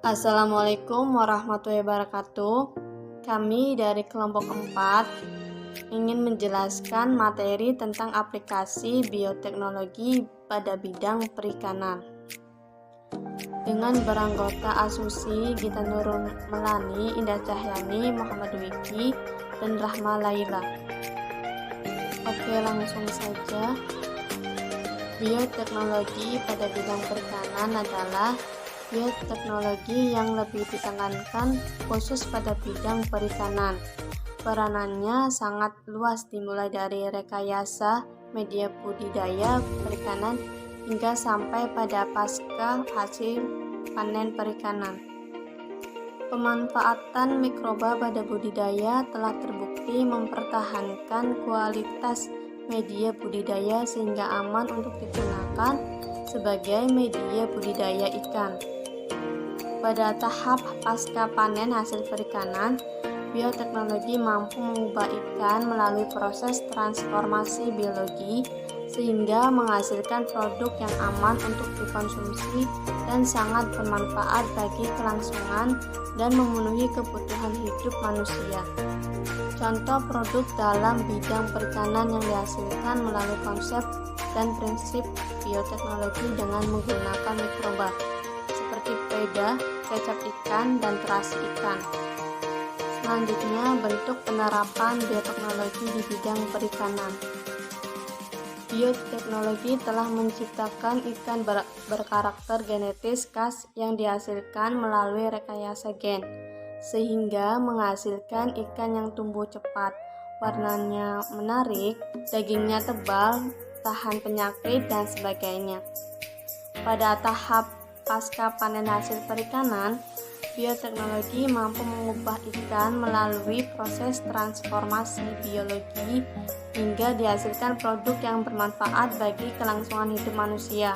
Assalamualaikum warahmatullahi wabarakatuh. Kami dari kelompok 4 ingin menjelaskan materi tentang aplikasi bioteknologi pada bidang perikanan. Dengan beranggota Asusi Gita Nurul Melani, Indah Cahyani, Muhammad Wiki, dan Rahma Laila. Oke, langsung saja. Bioteknologi pada bidang perikanan adalah bioteknologi yang lebih ditekankan khusus pada bidang perikanan. Peranannya sangat luas, dimulai dari rekayasa media budidaya perikanan hingga sampai pada pasca hasil panen perikanan. Pemanfaatan mikroba pada budidaya telah terbukti mempertahankan kualitas media budidaya sehingga aman untuk digunakan sebagai media budidaya ikan. Pada tahap pasca panen hasil perikanan, bioteknologi mampu mengubah ikan melalui proses transformasi biologi sehingga menghasilkan produk yang aman untuk dikonsumsi dan sangat bermanfaat bagi kelangsungan dan memenuhi kebutuhan hidup manusia. Contoh produk dalam bidang perikanan yang dihasilkan melalui konsep dan prinsip bioteknologi dengan menggunakan mikroba seperti peda, kecap ikan, dan terasi ikan. Selanjutnya, bentuk penerapan bioteknologi di bidang perikanan. Bioteknologi telah menciptakan ikan berkarakter genetis khas yang dihasilkan melalui rekayasa gen, sehingga menghasilkan ikan yang tumbuh cepat, warnanya menarik, dagingnya tebal, tahan penyakit, dan sebagainya. Pada tahap pasca panen hasil perikanan, bioteknologi mampu mengubah ikan melalui proses transformasi biologi hingga dihasilkan produk yang bermanfaat bagi kelangsungan hidup manusia.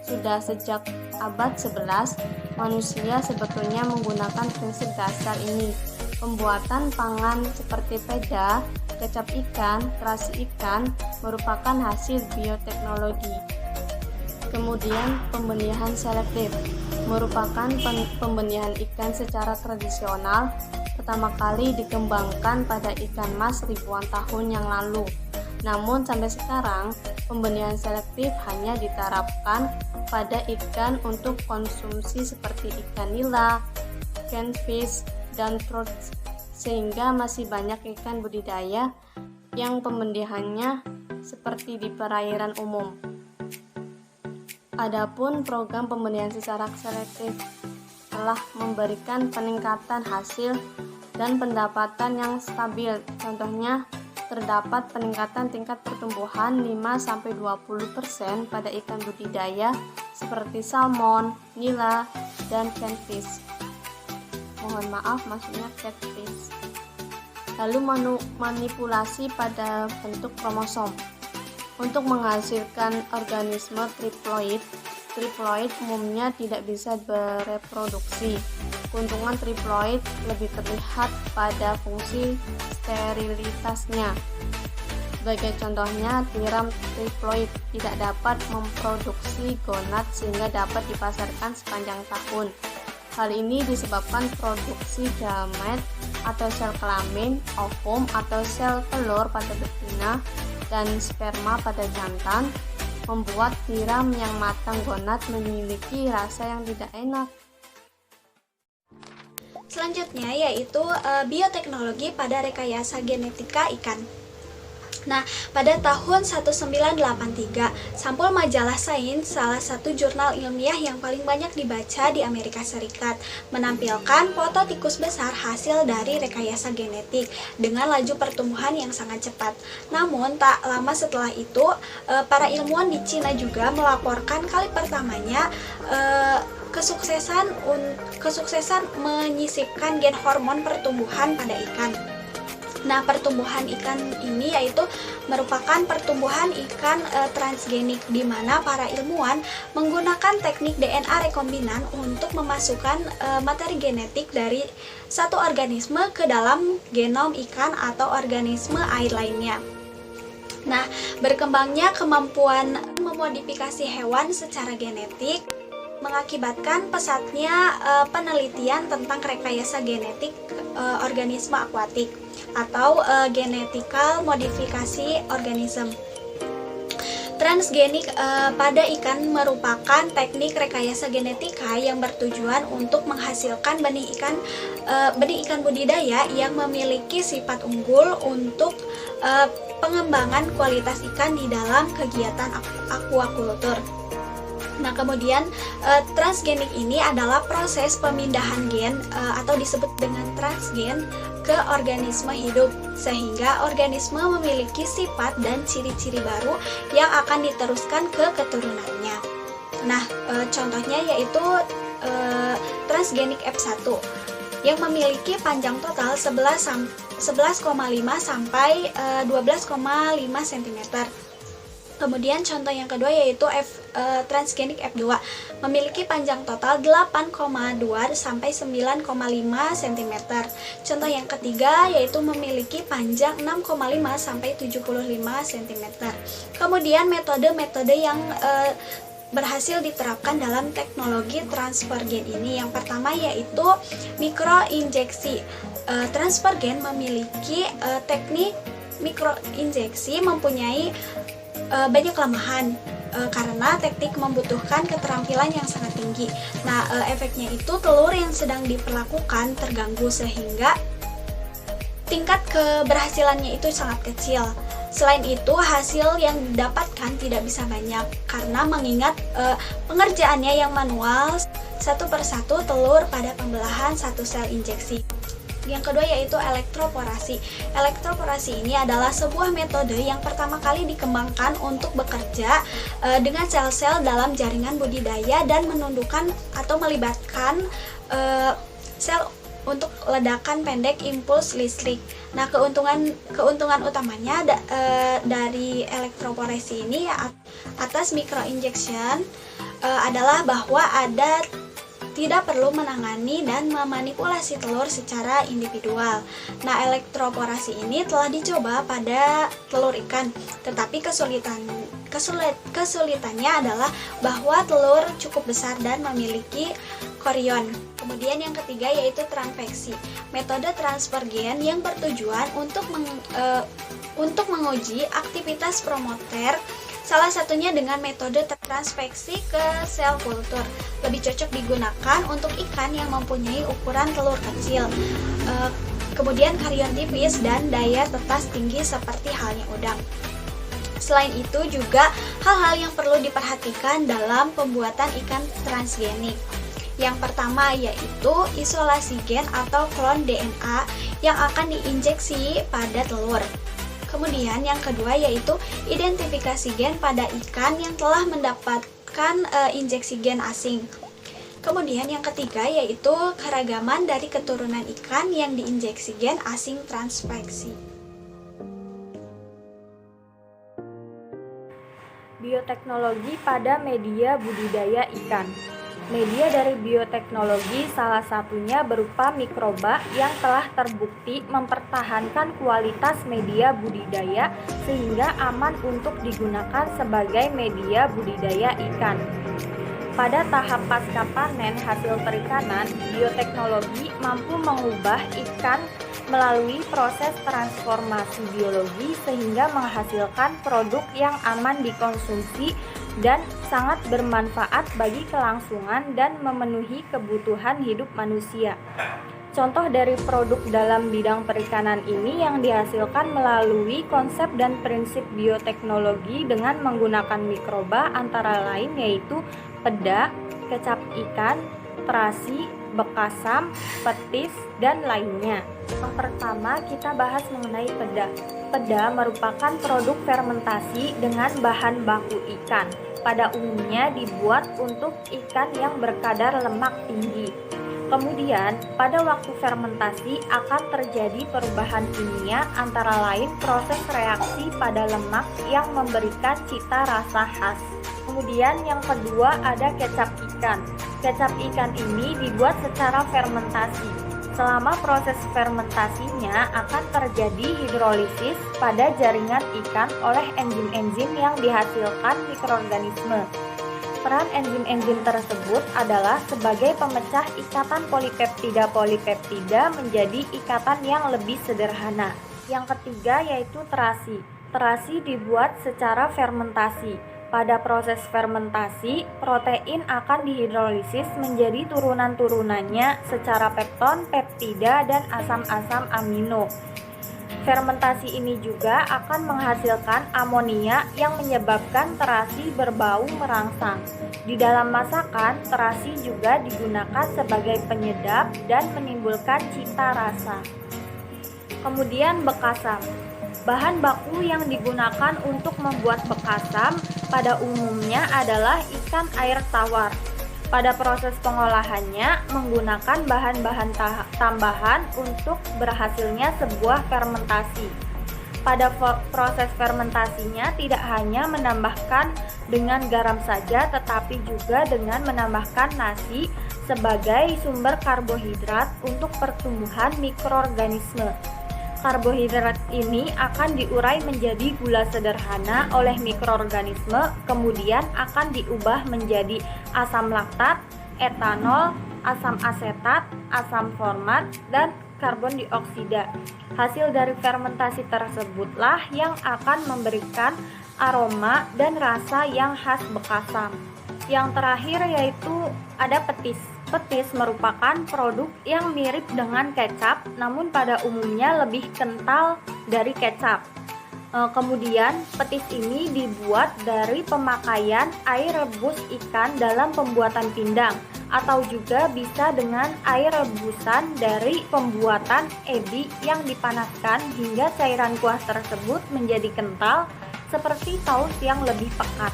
Sudah sejak abad 11, manusia sebetulnya menggunakan prinsip dasar ini. Pembuatan pangan seperti peda, kecap ikan, terasi ikan merupakan hasil bioteknologi. Kemudian pembenihan selektif merupakan pembenihan ikan secara tradisional, pertama kali dikembangkan pada ikan mas ribuan tahun yang lalu. Namun sampai sekarang pembenihan selektif hanya diterapkan pada ikan untuk konsumsi seperti ikan nila, catfish, dan trout, sehingga masih banyak ikan budidaya yang pembenihannya seperti di perairan umum. Adapun program pembenihan secara selektif telah memberikan peningkatan hasil dan pendapatan yang stabil. Contohnya, terdapat peningkatan tingkat pertumbuhan 5-20% pada ikan budidaya seperti salmon, nila, dan catfish. Mohon maaf, maksudnya catfish. Lalu manipulasi pada bentuk kromosom. Untuk menghasilkan organisme triploid umumnya tidak bisa bereproduksi. Keuntungan triploid lebih terlihat pada fungsi sterilitasnya. Sebagai contohnya, tiram triploid tidak dapat memproduksi gonad sehingga dapat dipasarkan sepanjang tahun. Hal ini disebabkan produksi gamet atau sel kelamin, ovum atau sel telur pada betina, dan sperma pada jantan, membuat tiram yang matang gonad memiliki rasa yang tidak enak. Selanjutnya yaitu bioteknologi pada rekayasa genetika ikan. Nah, pada tahun 1983, sampul majalah Sains, salah satu jurnal ilmiah yang paling banyak dibaca di Amerika Serikat, menampilkan foto tikus besar hasil dari rekayasa genetik dengan laju pertumbuhan yang sangat cepat. Namun, tak lama setelah itu, para ilmuwan di Cina juga melaporkan kali pertamanya kesuksesan menyisipkan gen hormon pertumbuhan pada ikan. Nah, pertumbuhan ikan ini yaitu merupakan pertumbuhan ikan transgenik, di mana para ilmuwan menggunakan teknik DNA rekombinan untuk memasukkan materi genetik dari satu organisme ke dalam genom ikan atau organisme air lainnya. Nah, berkembangnya kemampuan memodifikasi hewan secara genetik mengakibatkan pesatnya penelitian tentang rekayasa genetik organisme akuatik atau genetical modifikasi organism. Transgenik pada ikan merupakan teknik rekayasa genetika yang bertujuan untuk menghasilkan benih ikan budidaya yang memiliki sifat unggul untuk pengembangan kualitas ikan di dalam kegiatan aquaculture. Nah, kemudian transgenik ini adalah proses pemindahan gen atau disebut dengan transgen ke organisme hidup, sehingga organisme memiliki sifat dan ciri-ciri baru yang akan diteruskan ke keturunannya. Nah, contohnya yaitu transgenik F1 yang memiliki panjang total 11,5 sampai 12,5 cm. Kemudian contoh yang kedua yaitu transgenik F2 memiliki panjang total 8,2 sampai 9,5 cm. Contoh yang ketiga yaitu memiliki panjang 6,5 sampai 75 cm. Kemudian metode-metode yang berhasil diterapkan dalam teknologi transfer gen ini, yang pertama yaitu mikroinjeksi. Transfer gen memiliki teknik mikroinjeksi mempunyai banyak kelemahan karena teknik membutuhkan keterampilan yang sangat tinggi. Nah, efeknya itu telur yang sedang diperlakukan terganggu sehingga tingkat keberhasilannya itu sangat kecil. Selain itu, hasil yang didapatkan tidak bisa banyak karena mengingat pengerjaannya yang manual satu persatu telur pada pembelahan satu sel injeksi. Yang kedua yaitu elektroporasi. Elektroporasi ini adalah sebuah metode yang pertama kali dikembangkan untuk bekerja dengan sel-sel dalam jaringan budidaya dan menundukkan atau melibatkan sel untuk ledakan pendek impuls listrik. Nah, keuntungan utamanya dari elektroporasi ini atas microinjection adalah bahwa tidak perlu menangani dan memanipulasi telur secara individual. Nah, elektroporasi ini telah dicoba pada telur ikan, tetapi kesulitannya adalah bahwa telur cukup besar dan memiliki korion. Kemudian yang ketiga yaitu transveksi. Metode transfer gen yang bertujuan untuk menguji aktivitas promoter, salah satunya dengan metode transveksi ke sel kultur. Lebih cocok digunakan untuk ikan yang mempunyai ukuran telur kecil, kemudian karion tipis dan daya tetas tinggi seperti halnya udang. Selain itu juga hal-hal yang perlu diperhatikan dalam pembuatan ikan transgenik. Yang pertama yaitu isolasi gen atau klon DNA yang akan diinjeksi pada telur. Kemudian yang kedua yaitu identifikasi gen pada ikan yang telah mendapatkan injeksi gen asing. Kemudian yang ketiga yaitu keragaman dari keturunan ikan yang diinjeksi gen asing transveksi. Bioteknologi pada media budidaya ikan. Media dari bioteknologi salah satunya berupa mikroba yang telah terbukti mempertahankan kualitas media budidaya sehingga aman untuk digunakan sebagai media budidaya ikan. Pada tahap pasca panen hasil perikanan, bioteknologi mampu mengubah ikan melalui proses transformasi biologi sehingga menghasilkan produk yang aman dikonsumsi dan sangat bermanfaat bagi kelangsungan dan memenuhi kebutuhan hidup manusia. Contoh dari produk dalam bidang perikanan ini yang dihasilkan melalui konsep dan prinsip bioteknologi dengan menggunakan mikroba antara lain yaitu peda, kecap ikan, terasi, bekasam, petis, dan lainnya. Yang pertama kita bahas mengenai peda. Peda merupakan produk fermentasi dengan bahan baku ikan. Pada umumnya dibuat untuk ikan yang berkadar lemak tinggi. Kemudian, pada waktu fermentasi akan terjadi perubahan kimia antara lain proses reaksi pada lemak yang memberikan cita rasa khas. Kemudian yang kedua ada kecap ikan. Kecap ikan ini dibuat secara fermentasi. Selama proses fermentasinya akan terjadi hidrolisis pada jaringan ikan oleh enzim-enzim yang dihasilkan mikroorganisme. Peran enzim-enzim tersebut adalah sebagai pemecah ikatan polipeptida-polipeptida menjadi ikatan yang lebih sederhana. Yang ketiga yaitu terasi. Terasi dibuat secara fermentasi. Pada proses fermentasi, protein akan dihidrolisis menjadi turunan-turunannya secara pepton, peptida, dan asam-asam amino. Fermentasi ini juga akan menghasilkan amonia yang menyebabkan terasi berbau merangsang. Di dalam masakan, terasi juga digunakan sebagai penyedap dan menimbulkan cita rasa. Kemudian bekasam. Bahan baku yang digunakan untuk membuat bekasam pada umumnya adalah ikan air tawar. Pada proses pengolahannya menggunakan bahan-bahan tambahan untuk berhasilnya sebuah fermentasi. Pada proses fermentasinya tidak hanya menambahkan dengan garam saja, tetapi juga dengan menambahkan nasi sebagai sumber karbohidrat untuk pertumbuhan mikroorganisme. Karbohidrat ini akan diurai menjadi gula sederhana oleh mikroorganisme, kemudian akan diubah menjadi asam laktat, etanol, asam asetat, asam format, dan karbon dioksida. Hasil dari fermentasi tersebutlah yang akan memberikan aroma dan rasa yang khas bekasam. Yang terakhir yaitu ada petis. Petis merupakan produk yang mirip dengan kecap, namun pada umumnya lebih kental dari kecap. Kemudian, petis ini dibuat dari pemakaian air rebus ikan dalam pembuatan pindang, atau juga bisa dengan air rebusan dari pembuatan ebi yang dipanaskan hingga cairan kuah tersebut menjadi kental, seperti saus yang lebih pekat.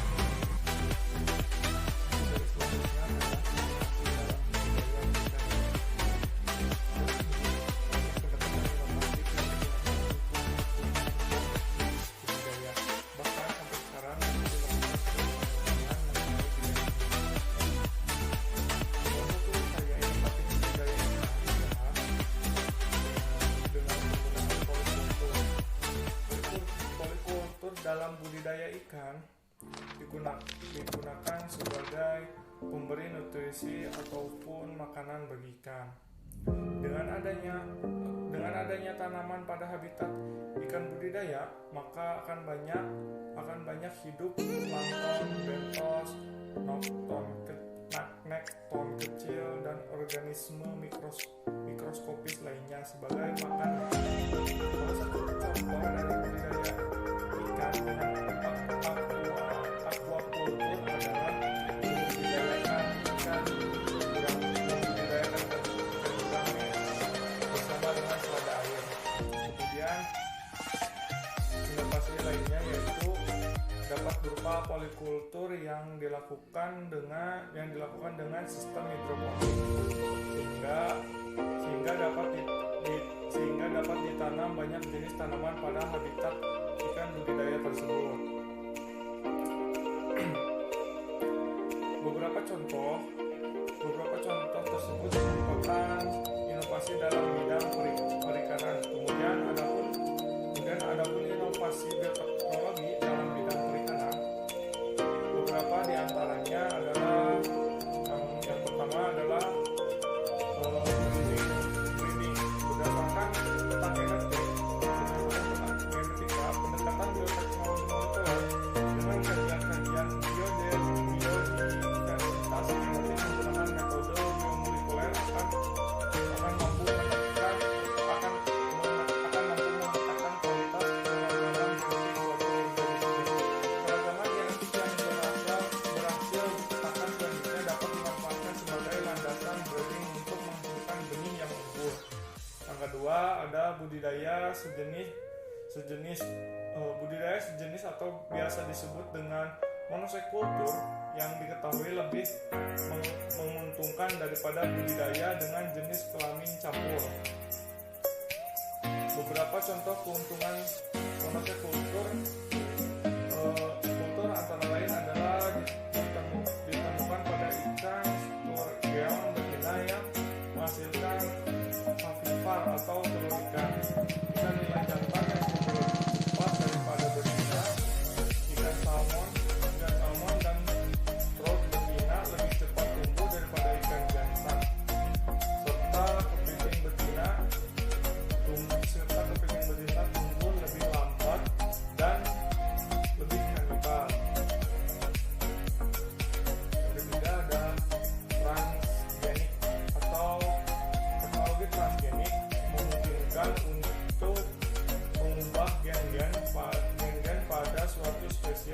Dalam budidaya ikan digunakan sebagai pemberi nutrisi ataupun makanan bagi ikan. Dengan adanya tanaman pada habitat ikan budidaya, maka akan banyak hidup plankton, bentos, nekton kecil dan organisme mikroskopis lainnya sebagai makanan. Salah satu contoh dari budidaya ikan dengan aquaculture adalah membudidayakan ikan bersama dengan selada air. Kemudian inovasi lainnya yaitu dapat berupa polikultur yang dilakukan dengan sistem hidroponik sehingga dapat ditanam banyak jenis tanaman pada habitat ikan budidaya tersebut. Beberapa contoh tersebut merupakan inovasi dalam bidang perikanan. Kemudian adapun inovasi bioteknologi dalam bidang perikanan. Beberapa di antaranya adalah yang pertama adalah breeding. Berdasarkan peta genetika, pendekatan bioteknologi molekuler dengan kajian biodiversitas genetik menggunakan metode biomolekuler akan mampu memetakan kualitas keragaman genetik suatu organisme. Keragaman genetik yang berhasil dipetakan selanjutnya dapat dimanfaatkan sebagai landasan breeding untuk menghasilkan benih yang unggul. Yang kedua ada budidaya sejenis atau biasa disebut dengan monokultur yang diketahui lebih menguntungkan daripada budidaya dengan jenis kelamin campur. Beberapa contoh keuntungan monokultur antara lain adalah ditemukan pada ikan sturgeon betina yang menghasilkan ovipar atau telur ikan. Ikan nilai jantan yang tumbuh cepat daripada betina, ikan salmon dan trout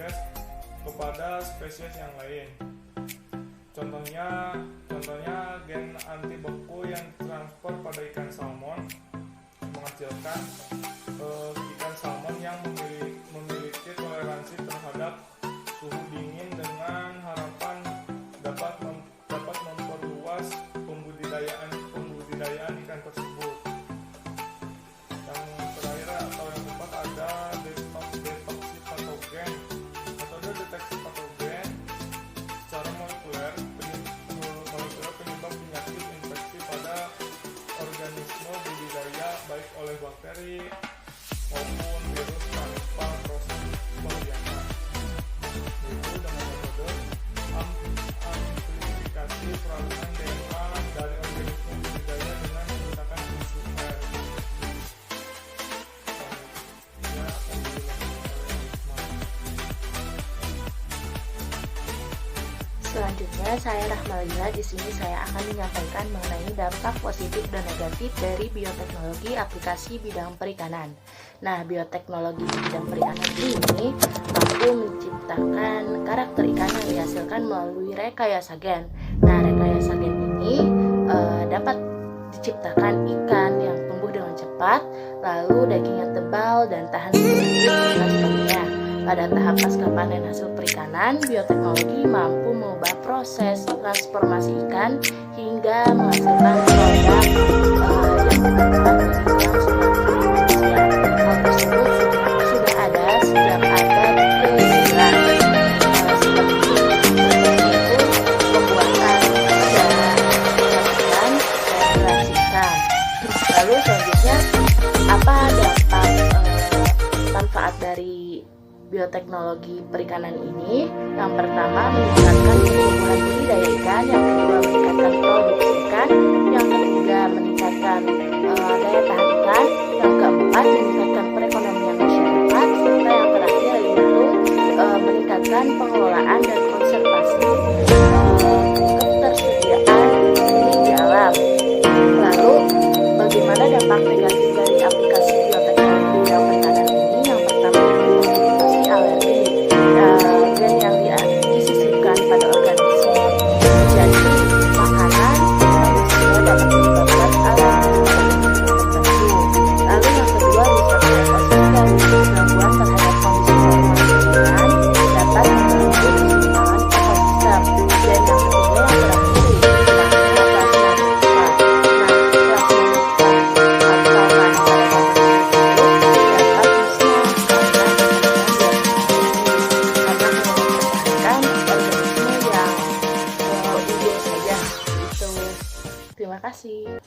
spesies kepada spesies yang lain. Contohnya gen antibeku yang transfer pada ikan salmon menghasilkan ikan salmon yang memiliki toleransi terhadap suhu dingin dengan harapan dapat memperluas pembudidayaan ikan tersebut. Yang terakhir atau yang keempat ada deteksi patogen. Metode deteksi patogen secara molekuler penyebab penyakit infeksi pada organisme budidaya baik oleh bakteri maupun virus tanpa proses pembiakan. Yaitu dengan metode amplifikasi perarutan DNA dari organisme budidaya dengan menggunakan tisu air. Selanjutnya akan dijelaskan oleh Ismail. Selanjutnya, saya Rahmalia. Di sini saya akan menyampaikan mengenai dampak positif dan negatif dari bioteknologi aplikasi bidang perikanan. Nah, bioteknologi di bidang perikanan ini mampu menciptakan karakter ikan yang dihasilkan melalui rekayasa gen. Nah, rekayasa gen ini dapat diciptakan ikan yang tumbuh dengan cepat, lalu dagingnya tebal dan tahan sedikit. Pada tahap pasca panen hasil perikanan, bioteknologi mampu mengubah proses transformasi ikan hingga menghasilkan produk yang bermanfaat bagi kelangsungan manusia. Hal tersebut sudah ada sejak abad ke-9. Seperti itu pembuatan ikan dan gelasikan. Lalu selanjutnya, apa dampak manfaat dari bioteknologi perikanan ini? Yang pertama, meningkatkan pertumbuhan budidaya ikan. Yang kedua, meningkatkan produksi ikan. Yang ketiga, meningkatkan daya tahan ikan. Yang keempat, meningkatkan perekonomian masyarakat. Serta yang terakhir yaitu meningkatkan pengelolaan dan konservasi ketersediaan di alam. Lalu, bagaimana dampak negatif dari aplikasi bioteknologi di bidang perikanan ini? Yang pertama, alergi gen yang disisipkan pada organisme menjadi makanan yang dapat menyebabkan alergi tertentu. Lalu yang kedua, rusak ekosistem. Gangguan terhadap kondisi normal lingkungan dapat mengganggu keseimbangan ekosistem. Dan yang ketiga, yang terakhir, terima kasih.